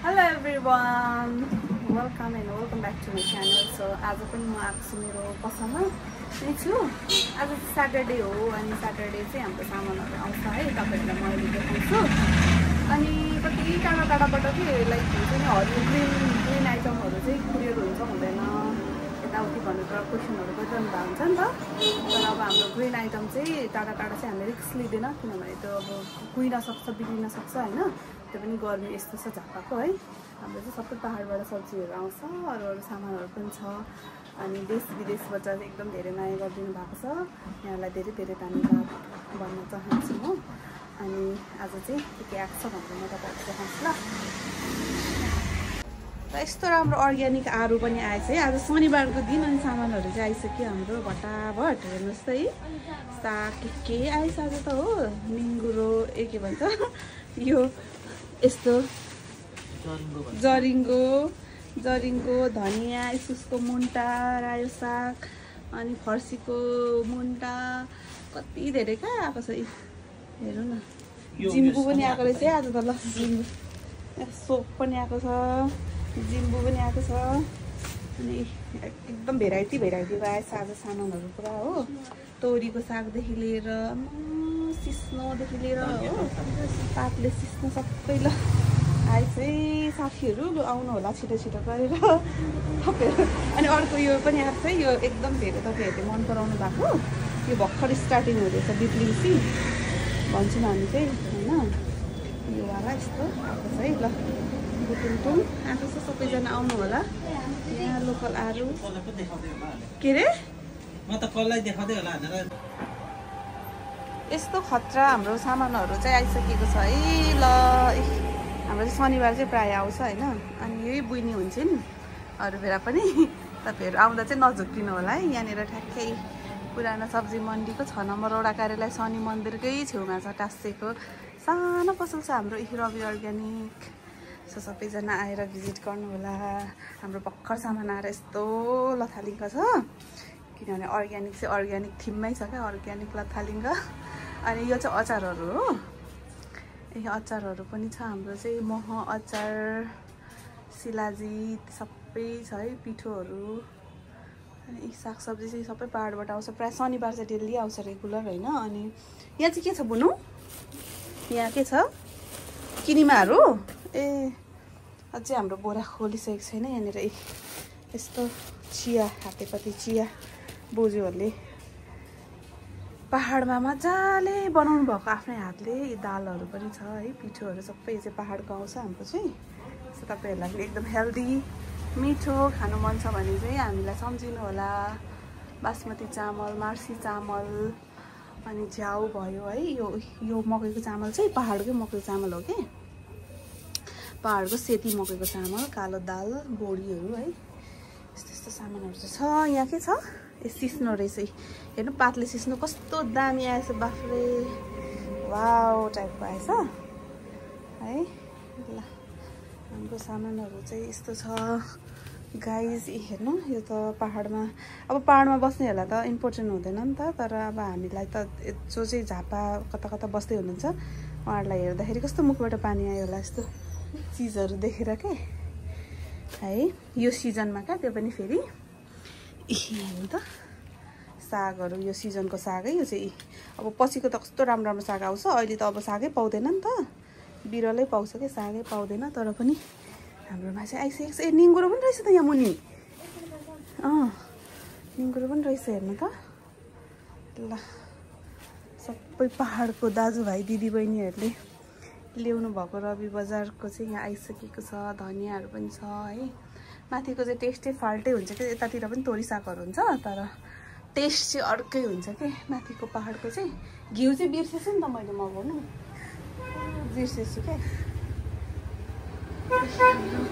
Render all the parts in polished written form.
Hello everyone, welcome and welcome back to my channel. So आज पनि म आएको छु मेरो पसलमा नै छु। आज चाहिँ सैटरडे हो अनि सैटरडे चाहिँ हाम्रो सामानहरु आउँछ है, तपाईहरुलाई म अहिले देखाउँछु। अनि कति टाढाबाट के लाइक हुन्छ नि हरियो ग्रीन आइटमहरु चाहिँ कुरियर हुन्छ हुँदैन यताउति भनेर क्वेशनहरु गरिरहनु भएको हुन्छ नि त। तर अब हाम्रो ग्रीन आइटम चाहिँ टाढा चाहिँ हामीले रिस्क लिँदैन, किनभने त्यो अब कुइन सक्छ बिग्रिन सक्छ हैन। त्यो पनि गर्मी यस्तो छ झापाको है। हाम्रो चाहिँ सबै पहाडबाट सब्जीहरु आउँछ, अरू सामानहरु पनि छ। अनि देश विदेशबाट एकदम धेरै माया गरिदिनु भएको छ। यहाँलाई धेरै धन्यवाद भन्न चाहन्छु म। अनि आज चाहिँ के आएको छ भनेर म तपाईहरुलाई देखाउँछु ल। र यस्तो राम्रो अर्ग्यानिक आलु पनि आएछ है। आज शनिबारको दिन अनि सामानहरु चाहिँ आइसक्यो हाम्रो भटाभट। हेर्नुस् त है, साग के आइस आज त हो। निङ्गुरो के भन्छ यो यस्तो जरिङ्गो धनिया इस्कुसको मुन्टा रायो साग अनि फर्सीको मुन्टा कति धेरै कहाँ आएको छ। हेरौँ न, जिम्बु पनि आएको रहेछ आज त। ल जिम्बु सोप पनि आएको छ, जिम्बु पनि आएको छ। अनि एकदम भेराइटी आएछ आज सामानहरु पुरा हो। तोरीको सागदेखि लिएर सिस्नोदेखि लिएर हो, पातले सिस्नो सबै ल आएछ है। साथीहरु आउनु होला छिटो गरेर तपाईहरु। अनि अर्को यो पनि आएको छ, यो एकदम धेरै तपाईहरुले मन पराउनु भएको। यो भर्खर स्टार्टिङ हुँदैछ बिप्लिसी भन्छौँ हामी चाहिँ हैन। यो वाला यस्तो आएको छ है। ल बुटुलटुङ आएको छ, सबैजना आउनु होला। यहाँ लोकल आलु के रे म त कल्लाई देखाउँदै होला भनेर। यस्तो खतरा हाम्रो सामानहरु चाहिँ आइसकेको छ है। ल हाम्रो चाहिँ शनिबार चाहिँ प्राय आउँछ हैन। अनि यही बुइनी हुन्छ नि अरू बेला पनि। तपाईहरु आउँदा चाहिँ नझुक्किनु होला है। यहाँनिर ठ्याक्कै पुरानो सब्जी मण्डीको 6 नम्बर वडा कार्यालय शनि मन्दिरकै छेउमा छ टास्सेको सानो पसल छ हाम्रो रवि अर्ग्यानिक। सो सबैजना आएर भिजिट गर्नु होला। हाम्रो भर्खर सामान आएर यस्तो लथालिङ्ग छ, किनभने अर्ग्यानिक चाहिँ अर्ग्यानिक थिममै छ क्या, अर्ग्यानिक लथालिङ्ग। अनि यो चाहिँ अचारहरु हो। यो अचारहरु पनि छ हाम्रो चाहिँ मह अचार सिलाजी सबै छ है, पिठोहरु। अनि सागसब्जी चाहिँ सबै पहाडबाट आउँछ, प्राय शनिबार चाहिँ डेली आउँछ रेगुलर हैन। अनि यहाँ चाहिँ के छ बुनु, यहाँ के छ किनिमाहरु। ए अझै हाम्रो बोरा खोलिसकेको छैन। यहाँनिर यस्तो चिया हातेपत्ती चिया बोजूहरूले पहाडमा मजाले बनाउनु भएको आफ्नै हातले। दालहरु पनि छ है, पिठोहरु सबै चाहिँ पहाडको आउँछ हाम्रो चाहिँ। सो तपाईहरुलाई एकदम हेल्दी मिठो खानु मन छ भने चाहिँ हामीलाई सम्झिनु होला। बासमती चामल, मार्सी चामल अनि झ्याउ भयो है। यो मकैको चामल चाहिँ पहाडकै मकैको चामल हो के, पहाडको सेती मकैको चामल, कालो दाल, बोडीहरु है। यस्तो सामानहरु छ। यहाँ के छ ए सिस्नो रहेछ। हेर्नु पातले सिस्नो कस्तो दामी आएछ बाफ्रे, वाउ टाइपको आएछ है। ल हाम्रो सामानहरु चाहिँ यस्तो छ गाइज। हेर्नु यो त पहाडमा, अब पहाडमा बस्नेहरूलाई त इम्पोर्टेन्ट हुँदैन नि त। तर अब हामीलाई त जो चाहिँ झापा कता बस्दै हुनुहुन्छ उहाँहरूलाई हेर्दाखेरि कस्तो मुखबाट पानी आयो होला यस्तो चिजहरु देखेर के है। यो सिजनमा क्या, त्यो पनि फेरि हेर्नु त सागहरु। यो सिजनको साग है यो चाहिँ। अब पछिको त कस्तो राम्रो साग आउँछ। अहिले त अब सागै पाउँदैन नि त, बिरलै पाउँछ के, सागै पाउँदैन। तर पनि हाम्रोमा चाहिँ आइसकेको छ। ए निङ्गुरो पनि रहेछ त यहाँ मुनि। निङ्गुरो पनि रहेछ हेर्नु त। ल सबै पहाडको दाजुभाइ दिदीबहिनीहरूले ल्याउनु भएको रवि बजारको चाहिँ यहाँ आइसकेको छ। धनियाहरु पनि छ है। माथिको चाहिँ टेस्टै फाल्टै हुन्छ कि, यतातिर पनि तोरी सागहरु हुन्छ तर टेस्ट चाहिँ अर्कै हुन्छ के माथिको पहाडको चाहिँ। घिउ चाहिँ बिर्सेछु नि त मैले मगाउनु, बिर्सेछु क्या।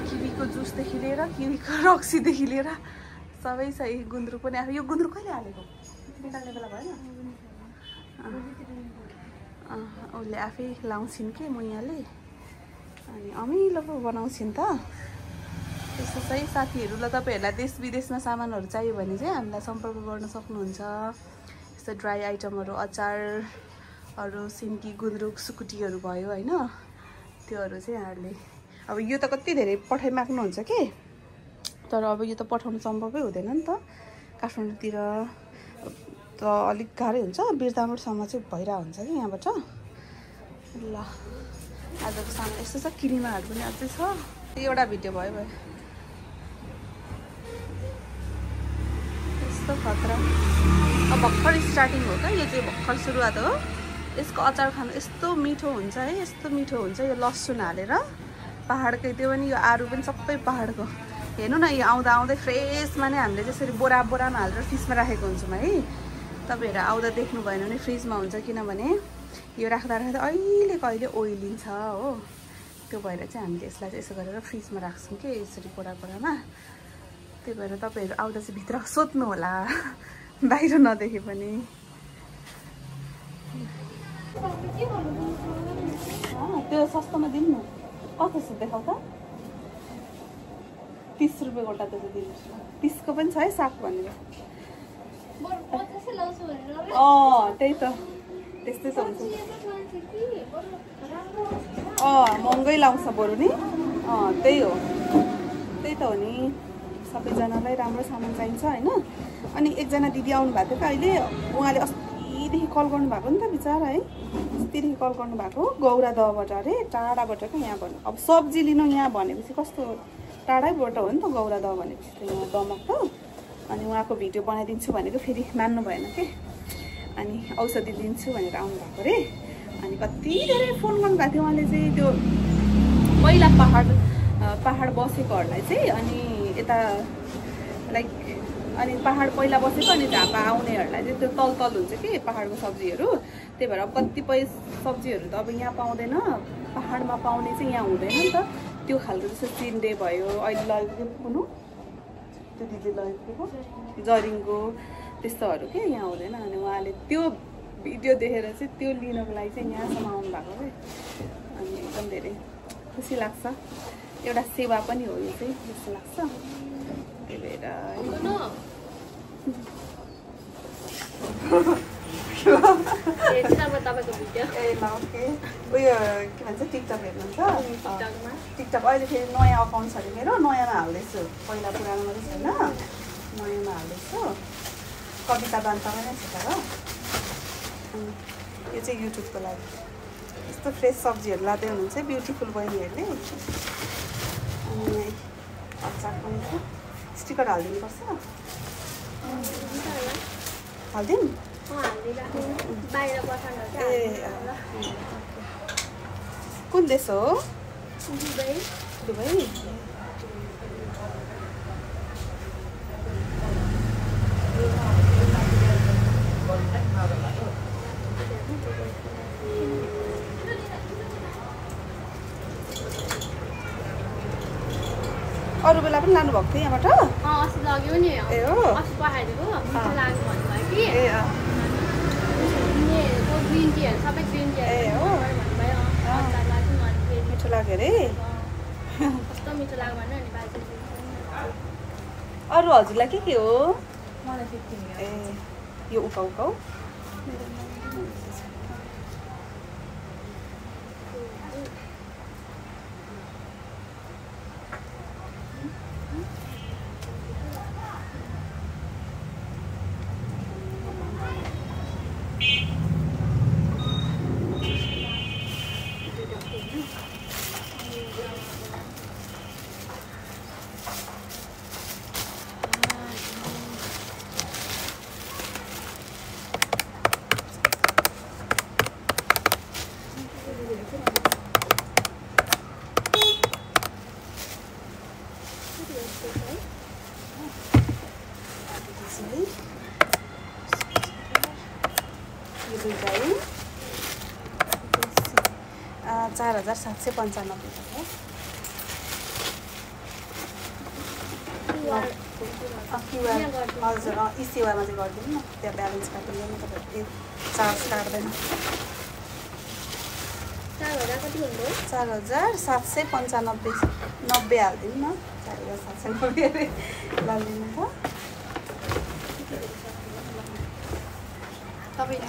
किवीको जुसदेखि लिएर किवीको रक्सीदेखि लिएर सबै छ। गुन्द्रुक पनि आयो। यो गुन्द्रुक कहिले हालेको निकाल्ने बेला भएन। उसले आफै लाउँछिन् के मुइयाले, अनि अमिलो पो बनाउँछिन् त। त्यस्तो चाहिँ साथीहरुलाई तपाईहरुलाई देश विदेशमा सामानहरु चाहियो भने चाहिँ हामीलाई सम्पर्क गर्न सक्नुहुन्छ। यस्तो ड्राई आइटमहरु, अचारहरु, सिन्की, गुन्द्रुक, सुकुटीहरु भयो हैन। त्योहरु चाहिँ हामीले अब यो त कति धेरै पठाइमाग्नुहुन्छ कि, तर अब यो त पठाउनु सम्भवै हुँदैन नि त। काठमाडौँतिर त अलिक गाह्रै हुन्छ, बिरदामोडसम्म चाहिँ भइरहेको हुन्छ कि यहाँबाट। ल आजको सामान यस्तो छ, किनिमाहरू पनि अझै छ। एउटा भिडियो भयो यस्तो खतरा। अब भर्खर स्टार्टिङ हो क्या, यो चाहिँ भर्खर सुरुवात हो। यसको अचार खानु यस्तो मिठो हुन्छ है, यस्तो मिठो हुन्छ। यो लसुन हालेर पहाडकै, त्यो पनि यो आरू पनि सबै पहाडको। हेर्नु न, यो आउँदा आउँदै फ्रेसमा नै हामीले जसरी बोरामा हालेर फ्रिजमा राखेको हुन्छौँ है। तपाईँहरू आउँदा देख्नु भएन भने फ्रिजमा हुन्छ, किनभने यो राख्दा अहिले ओइलिन्छ हो। त्यो भएर चाहिँ हामीले यसलाई चाहिँ यसो गरेर फ्रिजमा राख्छौँ कि यसरी बोरामा। त्यही भएर तपाईँहरू आउँदा चाहिँ भित्र सोध्नु होला, बाहिर नदेखे पनि। त्यो सस्तोमा दिनु न, कति छ देखाउ त। 30 रुपियाँ गोटा त दिनुहोस् न। 30 को पनि छ है साग भनेर। त्यही त त्यस्तै छ हुन्छ। महँगै लाउँछ बरु नि। त्यही हो त हो नि। सबैजनालाई राम्रो सामान चाहिन्छ होइन। अनि एकजना दिदी आउनु भएको थियो अहिले, उहाँले अस्तिदेखि कल गर्नुभएको नि त बिचरा है। अस्तिदेखि कल गर्नुभएको, गौरा दहबाट अरे, टाढाबाट क्या यहाँ भन्नु। अब सब्जी लिनु यहाँ भनेपछि कस्तो टाढैबाट हो नि त गौरा दह भनेपछि त यहाँ दमक त। अनि उहाँको भिडियो बनाइदिन्छु भनेको, फेरि मान्नु भएन कि। अनि औषधि दिन्छु भनेर आउनुभएको अरे। अनि कति धेरै फोन गर्नुभएको थियो उहाँले चाहिँ, त्यो पहिला पहाड बसेकोहरूलाई चाहिँ, अनि यता लाइक अनि पहाड पहिला बसेको अनि झापा आउनेहरूलाई चाहिँ त्यो तल हुन्छ कि पहाडको सब्जीहरू। त्यही भएर अब कतिपय सब्जीहरू त अब यहाँ पाउँदैन, पहाडमा पाउने चाहिँ यहाँ हुँदैन नि त। त्यो खालको जस्तो चिन्डे भयो, अहिले लगेको कुनु त्यो दिदी लगेको जरिङ्गो, त्यस्तोहरू के यहाँ हुँदैन। अनि उहाँले त्यो भिडियो देखेर चाहिँ त्यो लिनको लागि चाहिँ यहाँसम्म आउनु भएको क्या। अनि एकदम धेरै खुसी लाग्छ, एउटा सेवा पनि हो यो चाहिँ जस्तो लाग्छ। त्यही भएर उयो के भन्छ टिकटक हेर्नुहुन्छ? टिकटक अहिले फेरि नयाँ अकाउन्ट छ अरे मेरो, नयाँमा हाल्दैछु। पहिला पुरानोमा चाहिँ छैन, नयाँमा हाल्दैछु। कविता बान्तामा नै छ तर। यो चाहिँ युट्युबको लागि। यस्तो फ्रेस सब्जीहरू लाँदै हुनुहुन्छ ब्युटिफुल बहिनीहरूले। अनि अचार पनि छ, स्टिकर हालिदिनुपर्छ। हालिदिउँ? ए कुन देश हो? दुबई। अरू बेला पनि लानुभएको थियो यहाँबाट? अस्ति लग्यो नि। ए हो, अस्ति पठाइदिएको मिठो लाग्यो भन्नुभयो कि। ए ग्रिन टीहरू सबै ग्रिन टी। ए हो, मिठो लाग्यो अरे। कस्तो मिठो लाग्यो भन्नु नि बाजे। अरू हजुरलाई के हो? मलाई 15 ए यो उकाउ यो दुईटा 4795 हजुर ई सेवामा चाहिँ गरिदिनु न, त्यहाँ ब्यालेन्स काटिँदैन, तपाईँहरूले चार्ज काट्दैन। 4795 हालिदिनु न, 4790 लालिदिनु त। तपाईँ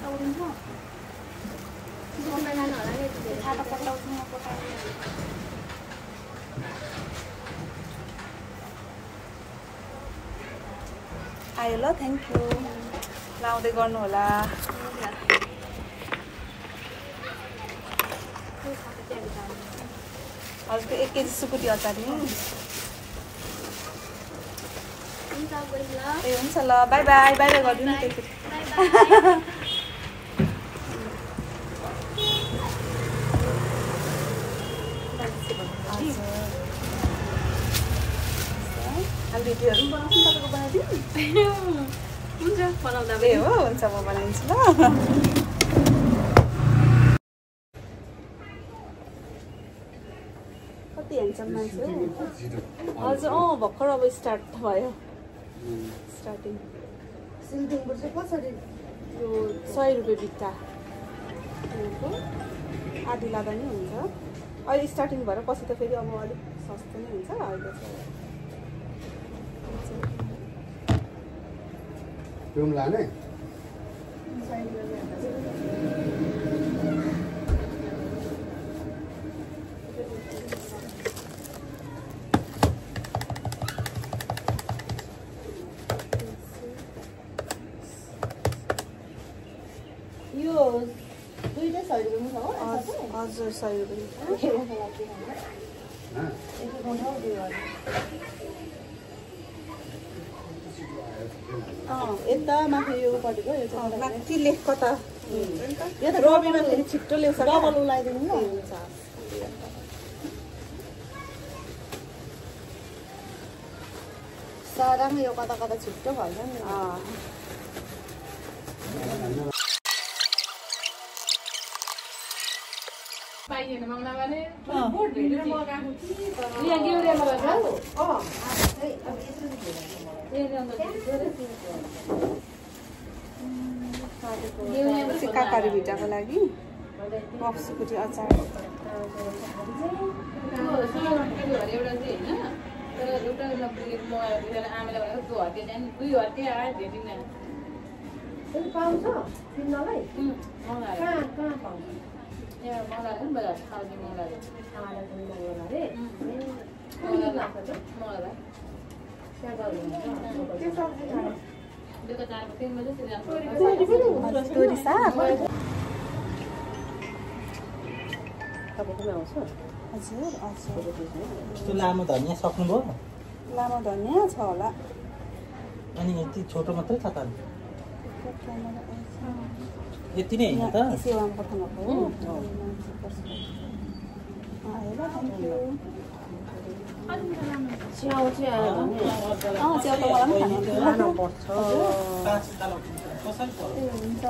पकाउँदिन्छ मम्मी लानु होला नि त्यो छाता पकाउँछु म पकाउँछु आयो ल थ्याङ्क यू लाउँदै गर्नु होला हजुरको 1 केजी सुकुटी अचार नि ए हुन्छ ल बाई बाई बाई बाई गरिदिनु नि त्यसरी भिडियोहरू पनि बनाउँछु तपाईँको बनाइदिनु हुन्छ बनाउँदा ए हो हुन्छ म बनाइदिन्छु ल कति ह्यान्डसम मान्छे हो हजुर भर्खर अब स्टार्ट भयो स्टार्टिङ सिलगढीबाट चाहिँ कसरी यो 100 रुपियाँ बिट्टा आधी लाँदा नि हुन्छ अहिले स्टार्टिङ भएर पछि त फेरि अब अलिक सस्तो नै हुन्छ अहिले रुम लाने यो दुईटै 100 रुपियाँ हो हजुर 100 रुपियाँ यता माथि यो पटेको यो चाहिँ माथि लेख कता यो त रबिमा फेरि छिट्टो ल्याउँछ डबल उलाइदिनु न हुन्छ सारामा यो कता कता छिट्टो भन्छ नि पाइएन मङ्गलबारे बोर्ड भेटेर मगाएको थिएँ तर यहाँ गेउरियामा गर्छ काकारी भिटाको लागि पफ सुकुटी अचार एउटा चाहिँ होइन तर एउटा पुगेको मगाएको आमाले भनेको 2 हट्टे जाने 2 हट्टे आयो भेटिन पाउँछ तिमीलाई मगाएको कहाँ पाउँछ यहाँ मगाएको नि बजार खालको मगाएको बेलुका 4 3 बजे तोरी साग तपाईँकोमा आउँछ हजुर हजुर यस्तो लामो धनियाँ सक्नुभयो लामो धनियाँ छ होला अनि यति छोटो मात्रै छ त यति नै होइन त सेवामा पठाउनु भयो आयो ल थ्याङ्क यू च्याउ चाहिँ आयो भने च्याउ त मलाई पनि खानु लानुपर्छ कसरी पर्छ हुन्छ हुन्छ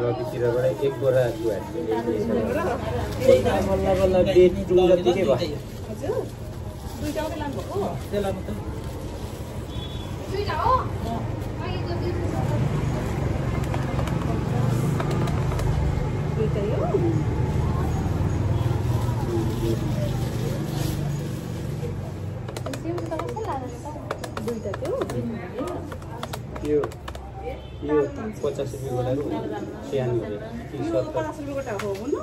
रबितिरबाट 1 बोरा गुवा बल्ल बल्ल डेट टु जतिकै भयो हजुर दुईटा मात्रै लानुभएको त्यसलाई मात्रै दुईटा हो दुईटै हो दुईटा थियो यो 50 रुपियाँ गोटाको सानो हो कि 70 50 रुपियाँ गोटा हो हुनु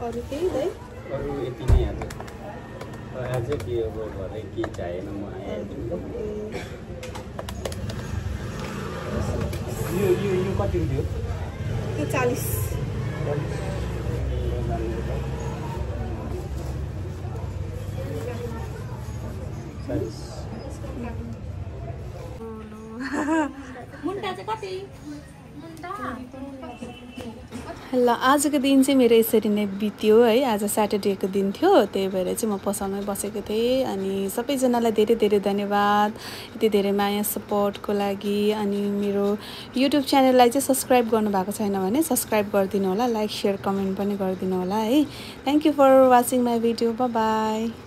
अरू केही है अरू यति नै आज आज के अब भरे के चाहिएन म आइहाल्छु यो कति रुपियाँ त्यो 40 ल आजको दिन चाहिँ मेरो यसरी नै बित्यो है। आज स्याटरडेको दिन थियो, त्यही भएर चाहिँ म पसलमै बसेको थिएँ। अनि सबैजनालाई धेरै धेरै धन्यवाद यति धेरै माया सपोर्टको लागि। अनि मेरो युट्युब च्यानललाई चाहिँ सब्सक्राइब गर्नुभएको छैन भने सब्सक्राइब गरिदिनु होला, लाइक सेयर कमेन्ट पनि गरिदिनु होला है। Thank you for watching my video. Bye by.